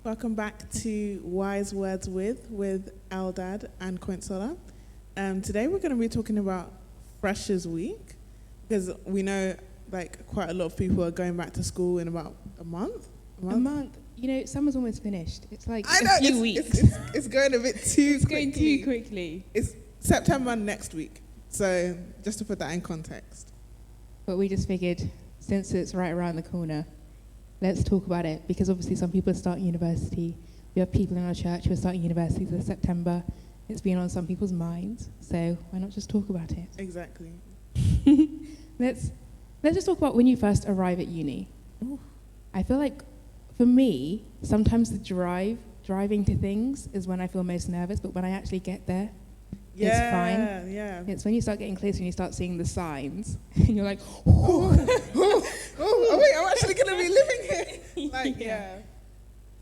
Welcome back to Wise Words with Eldad and Kayinsola. Today we're going to be talking about Freshers Week because we know like quite a lot of people are going back to school in about a month. A month. You know, summer's almost finished. It's like I know, a few weeks. It's going a bit too It's quickly. going too quickly. It's September next week. So just to put that in context. But we just figured, since it's right around the corner, let's talk about it, because obviously some people are starting university. We have people in our church who are starting university this September. It's been on some people's minds, so why not just talk about it? Exactly. Let's just talk about when you first arrive at uni. Ooh. I feel like, for me, sometimes the driving to things is when I feel most nervous, but when I actually get there, it's fine. Yeah. It's when you start getting closer and you start seeing the signs, and you're like, Oh, wait, I'm actually going to be living here. Like, yeah.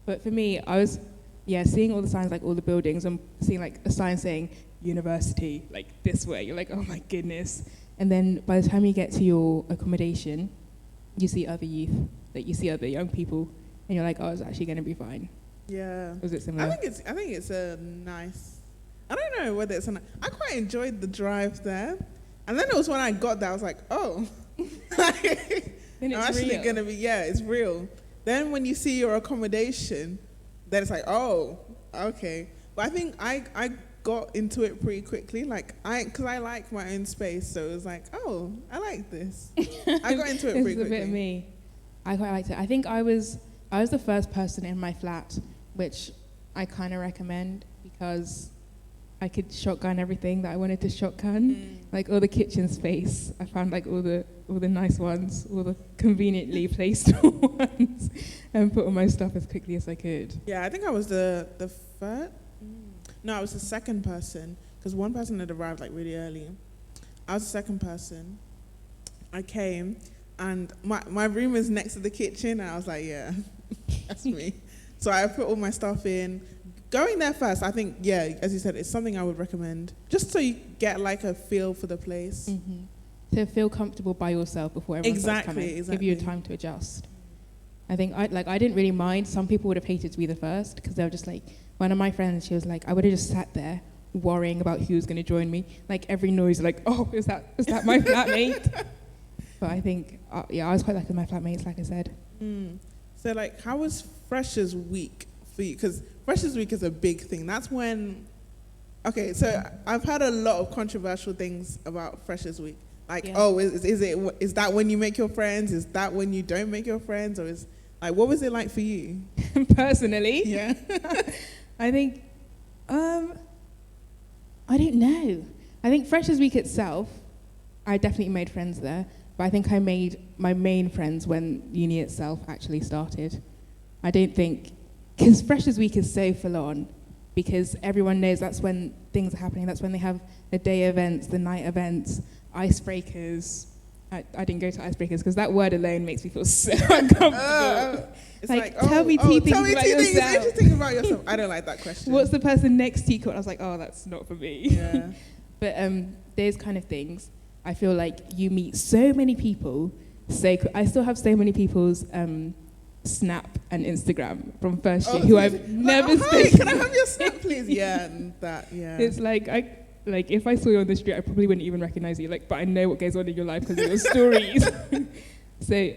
But for me, I was, seeing all the signs, like all the buildings, and seeing like a sign saying university, like this way. You're like, oh my goodness. And then by the time you get to your accommodation, you see other youth, like you see other young people, and you're like, oh, it's actually going to be fine. Yeah. Was it similar? I think it's a nice. I don't know whether it's I quite enjoyed the drive there, and then it was when I got there, I was like, oh, I'm actually real. gonna be. Yeah, it's real. Then when you see your accommodation, then it's like, oh, okay. But I think I got into it pretty quickly, because I like my own space, so it was like, oh, I like this. I got into it pretty quickly. It's a bit of me. I quite liked it. I think I was the first person in my flat, which I kind of recommend because I could shotgun everything that I wanted to shotgun, like all the kitchen space. I found like all the nice ones, all the conveniently placed ones, and put all my stuff as quickly as I could. Yeah, I think I was the third. No, I was the second person because one person had arrived like really early. I was the second person. I came and my room is next to the kitchen, and I was like, yeah, that's me. So I put all my stuff in. Going there first, I think, as you said, it's something I would recommend, just so you get like a feel for the place. Mm-hmm. To feel comfortable by yourself before everyone starts coming. Exactly. Give you time to adjust. I think I didn't really mind. Some people would have hated to be the first because they were just like, one of my friends, she was like, I would have just sat there worrying about who was going to join me. Like every noise, like, oh, is that my flatmate? But I think, I was quite lucky with my flatmates, like I said. So like, how was Freshers Week for you? Because Freshers Week is a big thing. That's when, okay, so I've heard a lot of controversial things about Freshers Week. Like, is that when you make your friends? Is that when you don't make your friends? Or is, like, what was it like for you? Personally? Yeah. I think, I don't know. I think Freshers Week itself, I definitely made friends there. But I think I made my main friends when uni itself actually started. I don't think, because Freshers Week is so full on, because everyone knows that's when things are happening. That's when they have the day events, the night events, icebreakers. I didn't go to icebreakers because that word alone makes me feel so uncomfortable. It's tell me two things about yourself. Interesting about yourself. I don't like that question. What's the person next to you called? I was like, oh, that's not for me. Yeah. But those kind of things, I feel like you meet so many people. I still have so many people's Snap and Instagram from first year who I've never spoken. Can I have your Snap, please? Yeah, It's like if I saw you on the street, I probably wouldn't even recognize you. Like, but I know what goes on in your life because of your stories. So,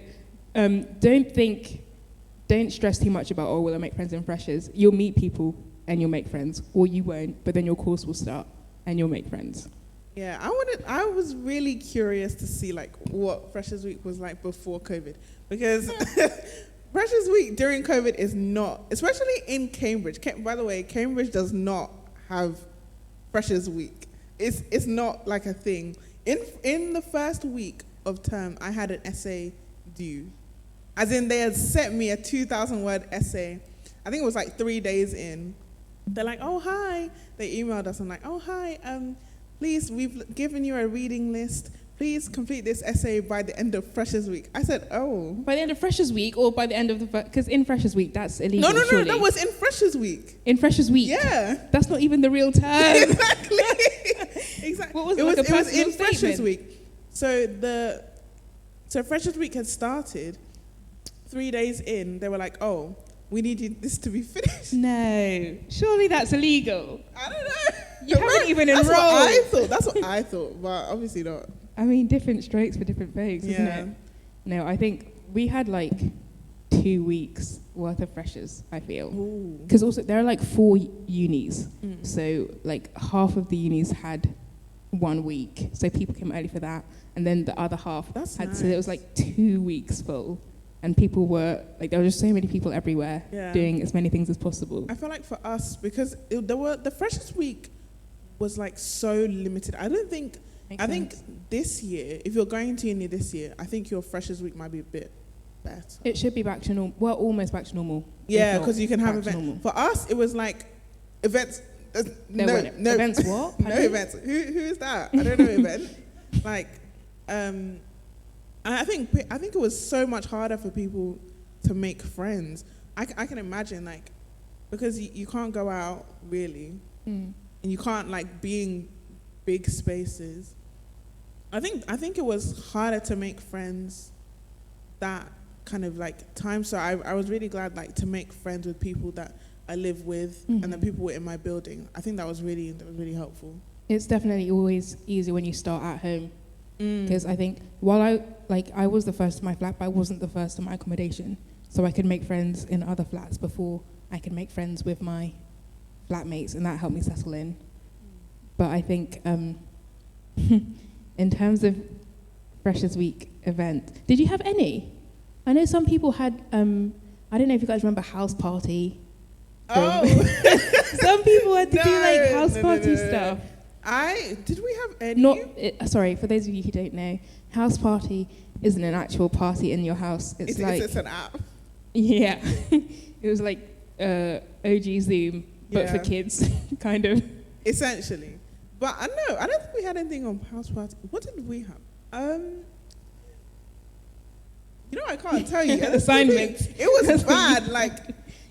don't stress too much about, will I make friends in Freshers? You'll meet people and you'll make friends, or you won't. But then your course will start and you'll make friends. Yeah, I was really curious to see like what Freshers Week was like before COVID, because Freshers Week during COVID is not, especially in Cambridge. By the way, Cambridge does not have Freshers Week. It's not like a thing. In the first week of term, I had an essay due. As in, they had sent me a 2,000-word essay. I think it was like 3 days in. They're like, oh, hi. They emailed us and like, oh, hi. Please, we've given you a reading list. Please complete this essay by the end of Freshers Week. I said, oh. By the end of Freshers Week or by the end of the... Because in Freshers Week, that's illegal, No, surely. that was in Freshers Week. In Freshers Week? Yeah. That's not even the real term. Exactly. What was it? Like it was in statement? Freshers Week. So Freshers Week had started. 3 days in, they were like, oh, we need this to be finished. No, surely that's illegal. I don't know. You haven't even That's enrolled. what I thought. That's what I thought, but obviously not. I mean, different strokes for different folks, isn't Yeah. it? No, I think we had like 2 weeks worth of freshers, I feel. Ooh. Because also there are like 4 unis. Mm. So like half of the unis had 1 week. So people came early for that. And then the other half That's had, nice. so it was like 2 weeks full. And people were, like there were just so many people everywhere Yeah. doing as many things as possible. I feel like for us, because the freshers week was like so limited. I don't think, Makes I think sense. this year, if you're going to uni this year, I think your freshers week might be a bit better. It should be back to normal. Well, almost back to normal. Yeah, if not because you can have back to events. normal. For us, it was like events. There weren't events what? No Pardon? events. Who is that? I don't know event. Like, I think it was so much harder for people to make friends. I can imagine, like, because you can't go out really, Mm. and you can't like be in big spaces. I think it was harder to make friends that kind of like time. So I was really glad like to make friends with people that I live with and the Mhm. people were in my building. I think that was really helpful. It's definitely always easier when you start at home. Mm. Because I think while I was the first to my flat, but I wasn't the first to my accommodation. So I could make friends in other flats before I could make friends with my flatmates, and that helped me settle in. But I think in terms of Freshers Week event, did you have any? I know some people had, I don't know if you guys remember House Party. Oh, Some people had to do like No, house no, party no. stuff. did we have any? Sorry, for those of you who don't know, house party isn't an actual party in your house. It's like, it's an app. yeah, it was like OG Zoom, but for Yeah. kids, kind of. Essentially. But I don't think we had anything on house party. What did we have? I can't tell you. And the thing Assignments. is, it was bad. Like,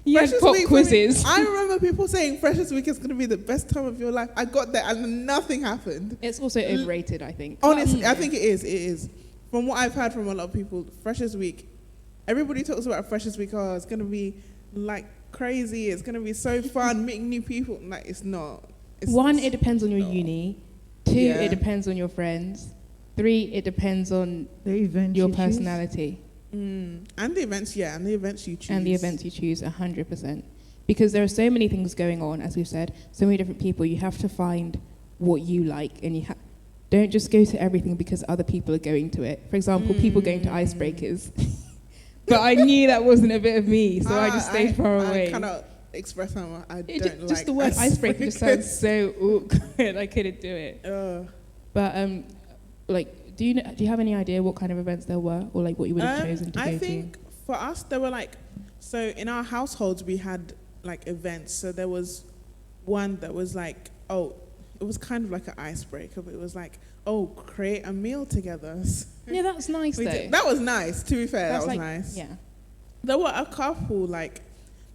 You had Freshers pop Week for me- quizzes. I remember people saying Freshers Week is going to be the best time of your life. I got there and nothing happened. It's also overrated, I think. Honestly, I think it is. It is. From what I've heard from a lot of people, Freshers Week, everybody talks about Freshers Week. Oh, it's going to be like crazy. It's going to be so fun, meeting new people. Like, it's not. It's One, it depends on your no. uni. 2, Yeah. it depends on your friends. 3, it depends on The event your you choose. personality. And the events, yeah, and the events you choose. And the events you choose, 100%. Because there are so many things going on, as we've said, so many different people. You have to find what you like, and you don't just go to everything because other people are going to it. For example, people going to icebreakers. But I knew that wasn't a bit of me, so I just stayed far away. I cannot express how I It don't like just the word icebreaker just sounds so awkward. I couldn't do it. But like, do you have any idea what kind of events there were, or like what you would have chosen to go I think for us there were like, so in our households we had like events. So there was one that was like, it was kind of like an icebreaker, but it was like, create a meal together. to? Yeah, that's nice We though. did. That was nice. To be fair, That's that was like, nice. Yeah. There were a couple like,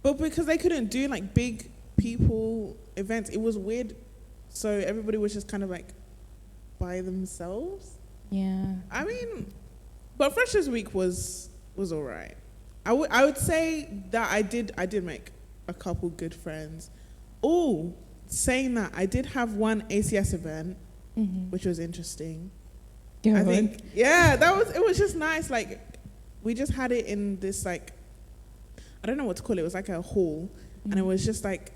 but because they couldn't do like big people events, it was weird. So everybody was just kind of like by themselves. Yeah. I mean, but Freshers Week was all right. I would say that I did make a couple good friends. Oh, saying that, I did have one ACS event, which was interesting. Go I on. think, yeah, it was just nice. Like, we just had it in this like, I don't know what to call it. It was like a hall, and it was just like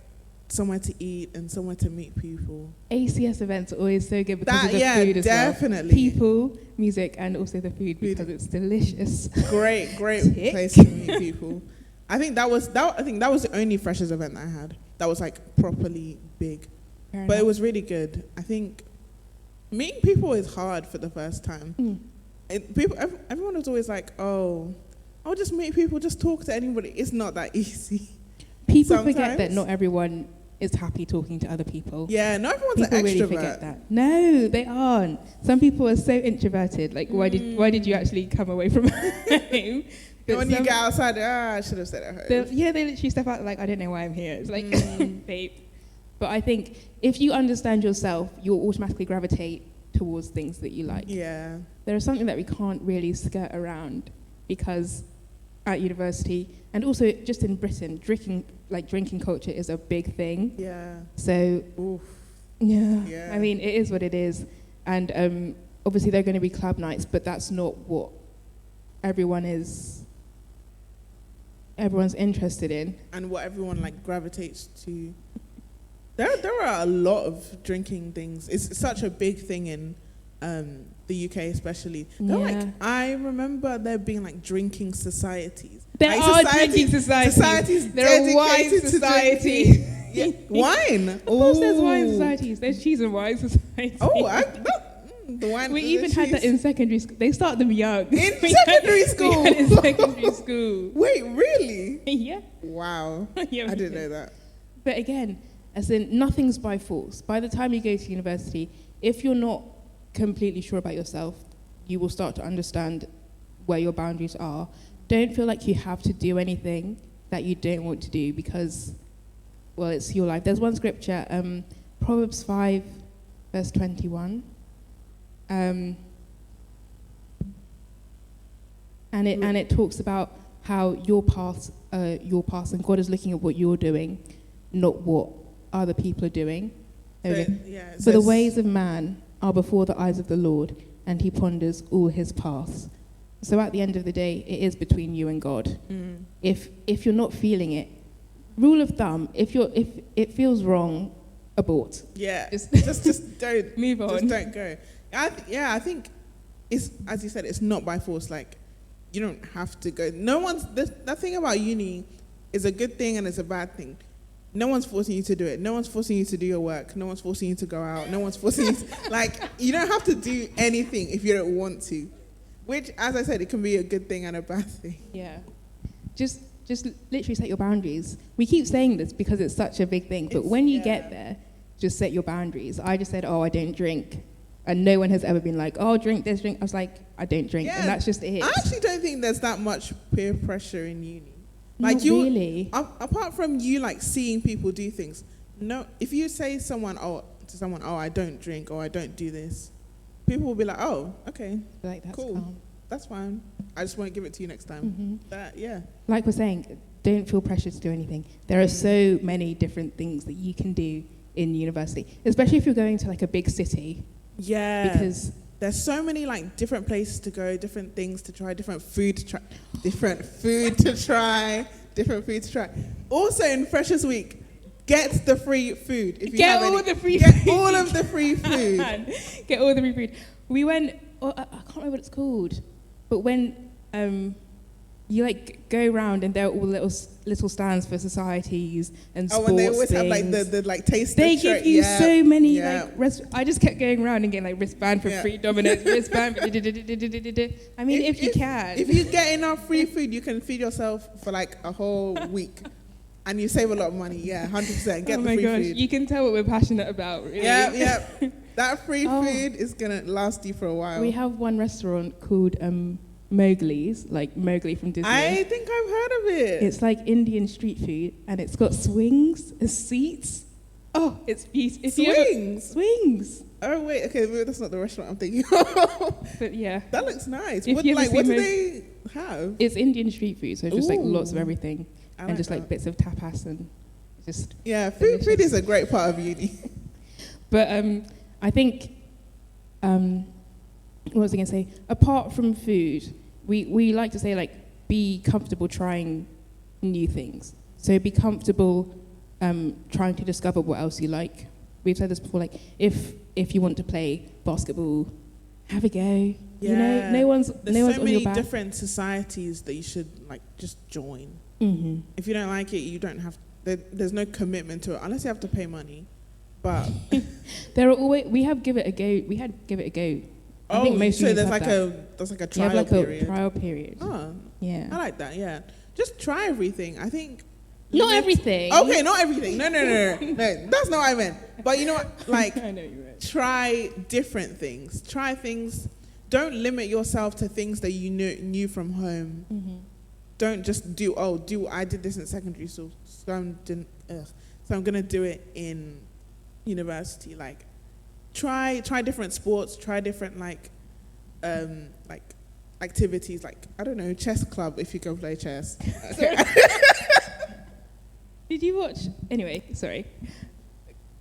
somewhere to eat and somewhere to meet people. ACS events are always so good because of the Yeah, food as definitely. well. People, music, and also the food because it's delicious. Great Tick. place to meet people. I think that was the only freshers event I had that was like properly big, Fair but it enough. was really good. I think meeting people is hard for the first time. Everyone was always like, "Oh, I'll just meet people, just talk to anybody." It's not that easy. People forget sometimes. that not everyone is happy talking to other people. Yeah, not everyone's People an really extrovert. forget that. No, they aren't. Some people are so introverted. Like, why did you actually come away from home? And when But you get outside, I should have stayed at home. they literally step out like, I don't know why I'm here. It's like, babe. But I think if you understand yourself, you'll automatically gravitate towards things that you like. Yeah. There is something that we can't really skirt around because at university, and also just in Britain, drinking culture is a big thing. Yeah. So, Oof. yeah, I mean, it is what it is. And obviously there are going to be club nights, but that's not what everyone's interested in. And what everyone like gravitates to. There are a lot of drinking things. It's such a big thing in the UK especially. I remember there being like drinking societies. There like are drinking societies. There are wine societies. Yeah. Wine. Of course there's wine societies. There's cheese and wine societies. The wine. We even had that in secondary school. They start them young. In secondary school? We had in secondary school. Wait, really? Yeah. Wow. Yeah, I didn't know that. But again, as in, nothing's by force. By the time you go to university, if you're not completely sure about yourself, you will start to understand where your boundaries are. Don't feel like you have to do anything that you don't want to do because, well, it's your life. There's one scripture, Proverbs 5, verse 21. And it talks about how your paths, and God is looking at what you're doing, not what other people are doing. For the ways of man are before the eyes of the Lord, and he ponders all his paths. So at the end of the day, it is between you and God. Mm. If you're not feeling it, rule of thumb, if it feels wrong, abort. Yeah. Just don't move on. Just don't go. I think it's, as you said, it's not by force. Like, you don't have to go. That thing about uni is a good thing and it's a bad thing. No one's forcing you to do it. No one's forcing you to do your work. No one's forcing you to go out. No one's forcing you to, like, you don't have to do anything if you don't want to. Which, as I said, it can be a good thing and a bad thing. Yeah. Just literally set your boundaries. We keep saying this because it's such a big thing, but when you get there, just set your boundaries. I just said, I don't drink. And no one has ever been like, drink this, drink. I was like, I don't drink. Yeah. And that's just it. I actually don't think there's that much peer pressure in uni. Like, not really. Apart from you, like, seeing people do things. No, if you say to someone, I don't drink or I don't do this, people will be like, okay, like, that's cool. Calm. That's fine. I just won't give it to you next time. Mm-hmm. Like we're saying, don't feel pressure to do anything. There are so many different things that you can do in university, especially if you're going to like a big city. Yeah. Because there's so many like different places to go, different things to try, different food to try. Also in Freshers Week, get the free food. If you get have all any. the free Get food. all of the free food. Get all the free food. We went, I can't remember what it's called, but when you like go around and there are all little stands for societies and sports when they always things. have like the like taste. They give you so many like. I just kept going around and getting like wristband for free Domino's, wristband. I mean, if you can. If you get enough free food, you can feed yourself for like a whole week, and you save a lot of money. Yeah, 100%. Get the free food. You can tell what we're passionate about. Really. Yeah. That free food is gonna last you for a while. We have one restaurant called Mowgli's, like Mowgli from Disney. I think I've heard of it. It's like Indian street food, and it's got swings as seats. Oh, it's beautiful. Swings. Oh wait, okay, that's not the restaurant I'm thinking of. But yeah, that looks nice. What do they have? It's Indian street food, so just like lots of everything, and just like bits of tapas and just. Yeah, food is a great part of uni. But I think. What was I going to say? Apart from food, we like to say, like, be comfortable trying new things. So be comfortable trying to discover what else you like. We've said this before, like, if you want to play basketball, have a go. Yeah. You know, no one's on your back. There's so many different societies that you should, like, just join. Mm-hmm. If you don't like it, you don't have... There's no commitment to it, unless you have to pay money. But... There are always... We had give it a go. I think most so there's like a trial period. A trial period. Oh, yeah. I like that. Yeah, just try everything. I think not everything. Okay, not everything. No, that's not what I meant. But you know what? Like, I know you meant. Try different things. Try things. Don't limit yourself to things that you knew from home. Mm-hmm. Don't just do. I did this in secondary school, so I'm gonna do it in university. Like. Try different sports, try different like activities, like, I don't know, chess club if you can play chess. Okay. Did you watch? Anyway, sorry.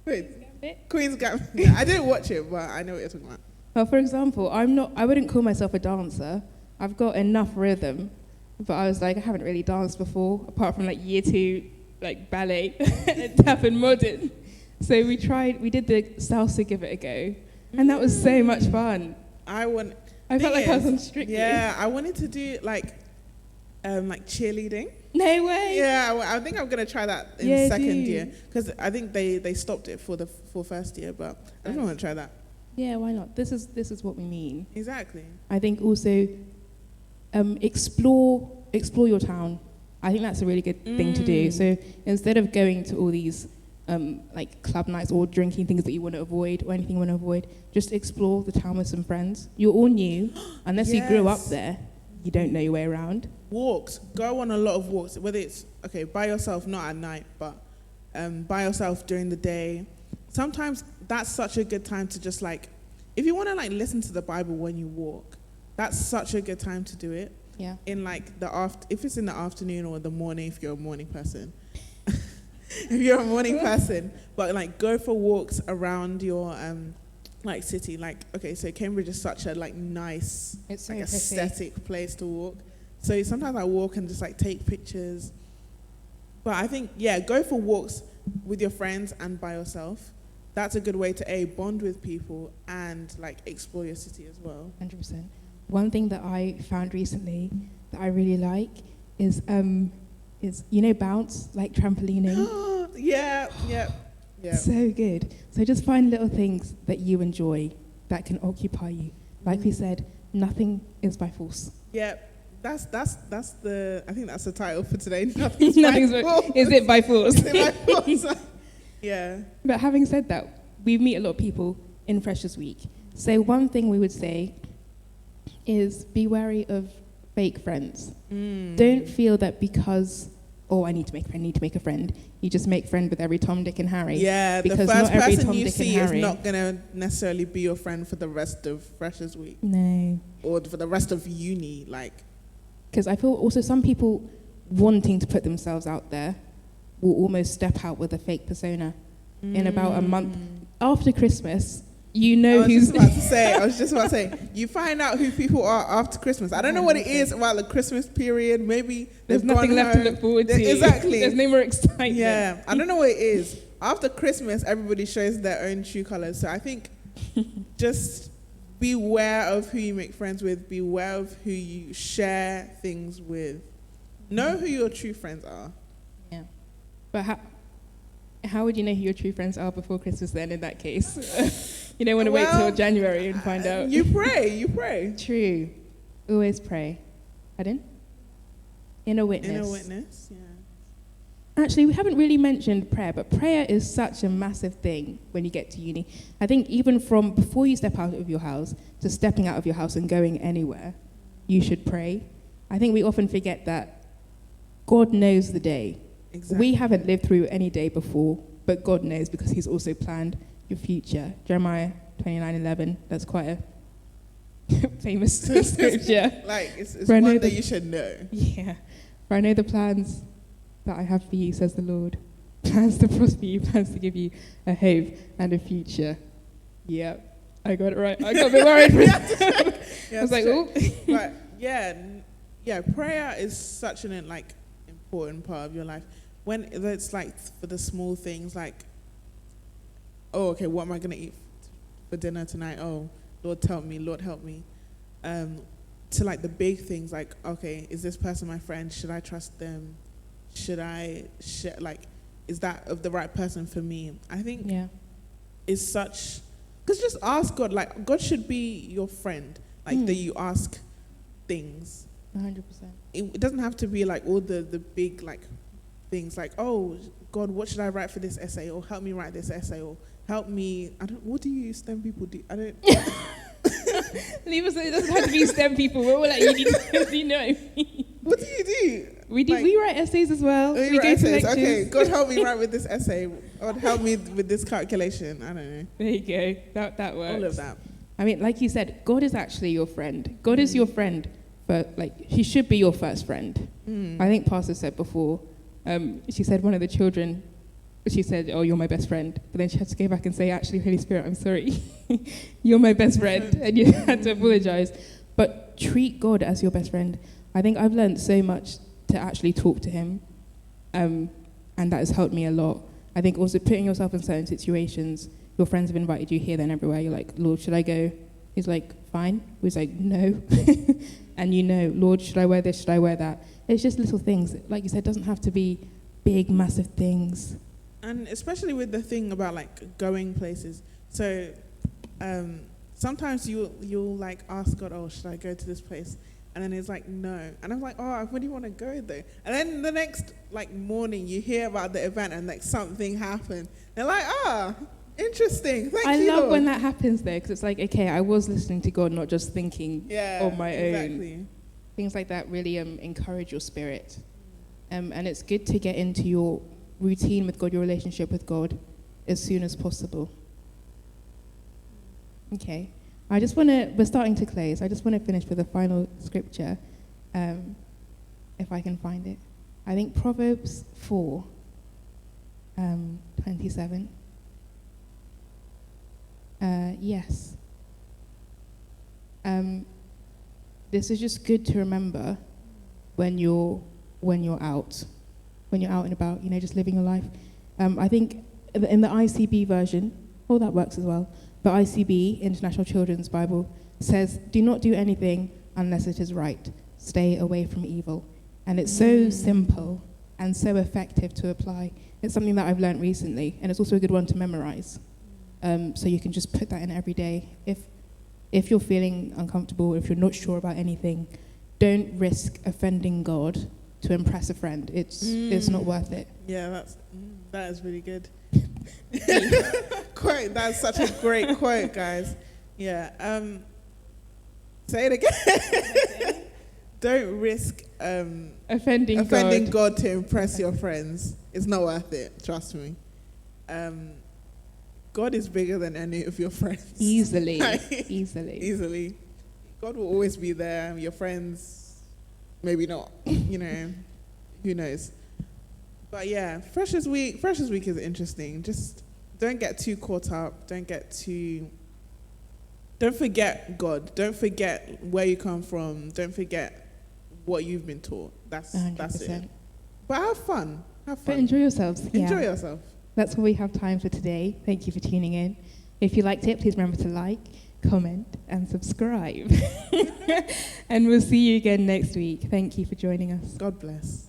Wait, Queen's Gambit. Yeah, I didn't watch it, but I know what you're talking about. Well, for example, I wouldn't call myself a dancer. I've got enough rhythm, but I was like, I haven't really danced before, apart from like year 2, like ballet and tap and modern. So we did the salsa Give It a Go, and that was so much fun. I felt like I was on Strictly. Yeah, I wanted to do like cheerleading. No way. Yeah, I think I'm gonna try that in second year, because I think they stopped it for first year, but I don't want to try that. Yeah, why not? This is what we mean. Exactly. I think also explore your town. I think that's a really good thing to do. So instead of going to all these like club nights or drinking things that you want to avoid or anything you want to avoid, just explore the town with some friends. You're all new, unless you grew up there. You don't know your way around. Walks. Go on a lot of walks, whether it's, by yourself, not at night, but by yourself during the day. Sometimes that's such a good time to just like, if you want to like listen to the Bible when you walk, that's such a good time to do it. Yeah. In like if it's in the afternoon or the morning, if you're a morning person. If you're a morning person, but like go for walks around your like city, like, so Cambridge is such a like nice, it's so like aesthetic place to walk. So sometimes I walk and just like take pictures. But I think, go for walks with your friends and by yourself. That's a good way to bond with people and like explore your city as well. 100%. One thing that I found recently that I really like is bounce, like trampolining. Yeah. So good. So just find little things that you enjoy that can occupy you. Like we said, nothing is by force. Yeah, that's the, I think that's the title for today. Nothing's by force. Is it by force? Is it by force? Yeah. But having said that, we meet a lot of people in Freshers Week. So one thing we would say is be wary of fake friends. Don't feel that because, I need to make a friend. You just make friend with every Tom, Dick and Harry. Yeah, because the first not every person Tom, you Dick, see and is Harry. not going to necessarily be your friend for the rest of Freshers Week. No. Or for the rest of uni, like. Because I feel also some people wanting to put themselves out there will almost step out with a fake persona in about a month. After Christmas, you know who's... I was just about to say, you find out who people are after Christmas. I don't know what it is about the Christmas period. Maybe there's nothing left to look forward to. Exactly. There's no more excitement. Yeah, I don't know what it is. After Christmas, everybody shows their own true colors. So I think just beware of who you make friends with. Beware of who you share things with. Know who your true friends are. Yeah. But how would you know who your true friends are before Christmas then, in that case? You don't want to wait till January and find out. You pray. True. Always pray. Pardon? Inner witness, yeah. Actually, we haven't really mentioned prayer, but prayer is such a massive thing when you get to uni. I think even from before you step out of your house to stepping out of your house and going anywhere, you should pray. I think we often forget that God knows the day. Exactly. We haven't lived through any day before, but God knows because he's also planned your future. Jeremiah 29:11, that's quite a famous scripture. Like, it's one that you should know. Yeah. For I know the plans that I have for you, says the Lord. Plans to prosper you, plans to give you a hope and a future. Yep. I got it right. I got a bit worried. I was like, oh. But yeah, prayer is such an important part of your life. When it's like for the small things, like, what am I going to eat for dinner tonight? Oh, Lord, help me. To like the big things, like, is this person my friend? Should I trust them? Should I is that of the right person for me? I think it's such, because just ask God, like, God should be your friend, like, that you ask things. 100%. It doesn't have to be like all the big like things, like, oh God, what should I write for this essay, or help me write this essay, or help me, what do you STEM people do? I don't leave us. It doesn't have to be STEM people. We're all like, you know. What do you do? We write essays as well. We go to lectures. Okay, God help me write with this essay, or help me with this calculation. I don't know. There you go. That works. All of that. I mean, like you said, God is actually your friend. God is your friend She should be your first friend. I think Pastor said before, she said one of the children, she said, oh, you're my best friend. But then she had to go back and say, actually, Holy Spirit, I'm sorry. You're my best friend. And you had to apologize. But treat God as your best friend. I think I've learned so much to actually talk to him. And that has helped me a lot. I think also putting yourself in certain situations, your friends have invited you here, then everywhere. You're like, Lord, should I go? He's like, fine. He's like, no. And Lord, should I wear this? Should I wear that? It's just little things. Like you said, it doesn't have to be big, massive things. And especially with the thing about like going places. So sometimes you'll like ask God, oh, should I go to this place? And then he's like, no. And I'm like, oh, I really want to go there. And then the next like morning you hear about the event and like something happened. They're like, interesting. Thank you, I love Lord. when that happens though, because it's like, okay, I was listening to God, not just thinking on my own. Things like that really encourage your spirit. And it's good to get into your routine with God, your relationship with God, as soon as possible. Okay. We're starting to close. I just want to finish with a final scripture, if I can find it. I think Proverbs 4, 27. Yes. This is just good to remember when you're out and about, just living your life. I think in the ICB version, that works as well. But ICB, International Children's Bible, says, do not do anything unless it is right. Stay away from evil. And it's so simple and so effective to apply. It's something that I've learned recently, and it's also a good one to memorize. So you can just put that in every day. If you're feeling uncomfortable, if you're not sure about anything, don't risk offending God to impress a friend. It's not worth it. Yeah, that is really good. Quote. That's such a great quote, guys. Yeah. Say it again. Don't risk offending God to impress your friends. It's not worth it. Trust me. God is bigger than any of your friends. Easily. Easily. God will always be there. Your friends, maybe not. Who knows? But yeah, Freshers Week is interesting. Just don't get too caught up. Don't forget God. Don't forget where you come from. Don't forget what you've been taught. That's it. But have fun. But enjoy yourselves. Enjoy yourself. That's all we have time for today. Thank you for tuning in. If you liked it, please remember to like, comment, and subscribe. And we'll see you again next week. Thank you for joining us. God bless.